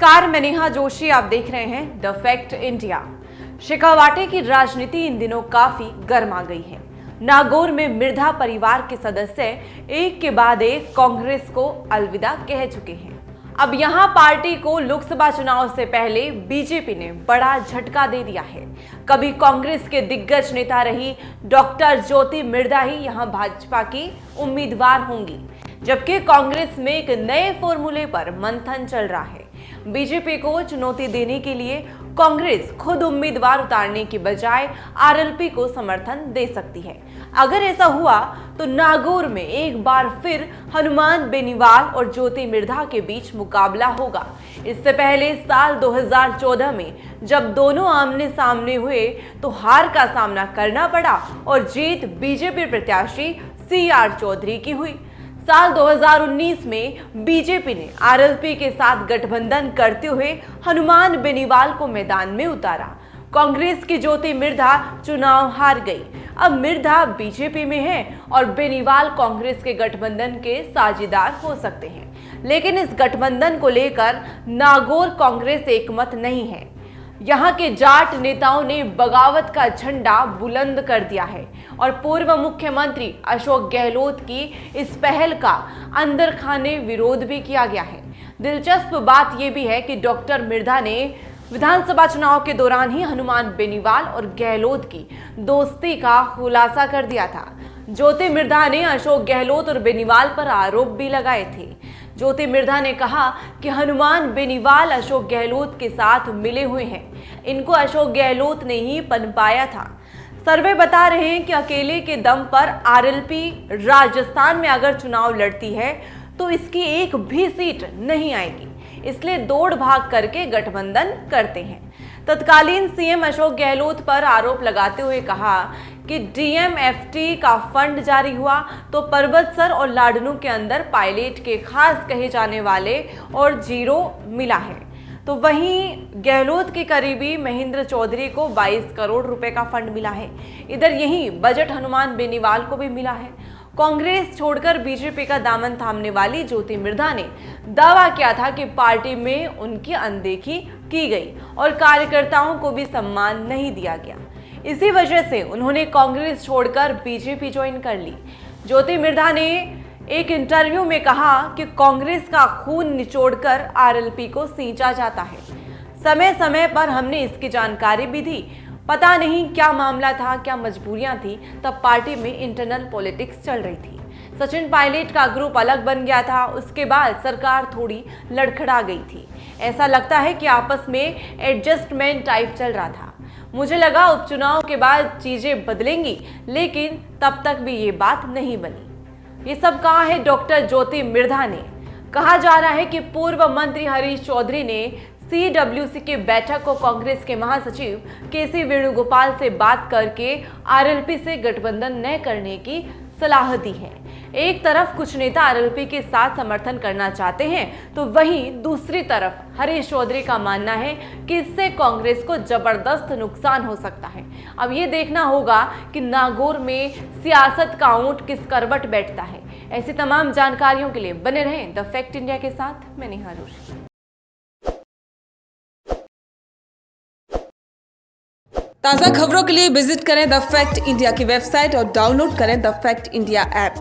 नमस्कार, मैं नेहा जोशी। आप देख रहे हैं द फैक्ट इंडिया। शेखावाटी की राजनीति इन दिनों काफी गर्मा गई है। नागौर में मिर्धा परिवार के सदस्य एक के बाद एक कांग्रेस को अलविदा कह चुके हैं। अब यहां पार्टी को लोकसभा चुनाव से पहले बीजेपी ने बड़ा झटका दे दिया है। कभी कांग्रेस के दिग्गज नेता रही डॉक्टर ज्योति मिर्धा ही यहां भाजपा की उम्मीदवार होंगी, जबकि कांग्रेस में एक नए फॉर्मूले पर मंथन चल रहा है। बीजेपी को चुनौती देने के लिए कांग्रेस खुद उम्मीदवार उतारने की बजाय आरएलपी को समर्थन दे सकती है। अगर ऐसा हुआ तो नागौर में एक बार फिर हनुमान बेनीवाल और ज्योति मिर्धा के बीच मुकाबला होगा। इससे पहले साल 2014 में जब दोनों आमने सामने हुए तो हार का सामना करना पड़ा और जीत बीजेपी प्रत्याशी CR चौधरी की हुई। साल 2019 में बीजेपी ने आरएलपी के साथ गठबंधन करते हुए हनुमान बेनीवाल को मैदान में उतारा। कांग्रेस की ज्योति मिर्धा चुनाव हार गई। अब मिर्धा बीजेपी में है और बेनीवाल कांग्रेस के गठबंधन के साझेदार हो सकते हैं, लेकिन इस गठबंधन को लेकर नागौर कांग्रेस एकमत नहीं है। यहाँ के जाट नेताओं ने बगावत का झंडा बुलंद कर दिया है और पूर्व मुख्यमंत्री अशोक गहलोत की इस पहल का अंदर खाने विरोध भी किया गया है। दिलचस्प बात यह भी है कि डॉक्टर मिर्धा ने विधानसभा चुनाव के दौरान ही हनुमान बेनीवाल और गहलोत की दोस्ती का खुलासा कर दिया था। ज्योति मिर्धा ने अशोक गहलोत और बेनीवाल पर आरोप भी लगाए थे। ज्योति मिर्धा ने कहा कि हनुमान बेनीवाल अशोक गहलोत के साथ मिले हुए हैं, इनको अशोक गहलोत ने ही पनपाया था। सर्वे बता रहे हैं कि अकेले के दम पर आरएलपी राजस्थान में अगर चुनाव लड़ती है तो इसकी एक भी सीट नहीं आएगी, इसलिए दौड़ भाग करके गठबंधन करते हैं। तत्कालीन सीएम अशोक गहलोत पर आरोप लगाते हुए कहा कि डीएमएफटी का फंड जारी हुआ तो परबतसर और लाडनू के अंदर पायलट के खास कहे जाने वाले और जीरो मिला है। तो वहीं गहलोत के करीबी महेंद्र चौधरी को 22 करोड़ रुपए का फंड मिला है। इधर यही बजट हनुमान बेनीवाल को भी मिला है। कांग्रेस छोड़कर बीजेपी का दामन थामने वाली ज्योति मिर्धा ने दावा किया था कि पार्टी में उनकी अनदेखी की गई और कार्यकर्ताओं को भी सम्मान नहीं दिया गया। इसी वजह से उन्होंने कांग्रेस छोड़कर बीजेपी ज्वाइन कर ली। ज्योति मिर्धा ने एक इंटरव्यू में कहा कि कांग्रेस का खून निचोड़कर आरएलपी को सींचा जाता है। समय समय पर हमने इसकी जानकारी भी दी। पता नहीं क्या मामला था, क्या मजबूरियां थी, तब पार्टी में इंटरनल पॉलिटिक्स चल रही थी। सचिन पायलट का ग्रुप अलग बन गया था, उसके बाद सरकार थोड़ी लड़खड़ा गई थी। ऐसा लगता है कि आपस में एडजस्टमेंट टाइप चल रहा था। मुझे लगा उपचुनाव के बाद चीजें बदलेंगी, लेकिन तब तक भी ये बात नहीं बनी। ये सब कहा है डॉक्टर ज्योति मिर्धा ने। कहा जा रहा है कि पूर्व मंत्री हरीश चौधरी ने CWC की बैठक को कांग्रेस के महासचिव KC वेणुगोपाल से बात करके आरएलपी से गठबंधन न करने की सलाह दी है। एक तरफ कुछ नेता आरएलपी के साथ समर्थन करना चाहते हैं, तो वहीं दूसरी तरफ हरीश चौधरी का मानना है कि इससे कांग्रेस को जबरदस्त नुकसान हो सकता है। अब ये देखना होगा कि नागौर में सियासत का ऊंट किस करवट बैठता है। ऐसी तमाम जानकारियों के लिए बने रहें द फैक्ट इंडिया के साथ। मैं नेहा जोशी। ताज़ा खबरों के लिए विजिट करें द फैक्ट इंडिया की वेबसाइट और डाउनलोड करें द फैक्ट इंडिया ऐप।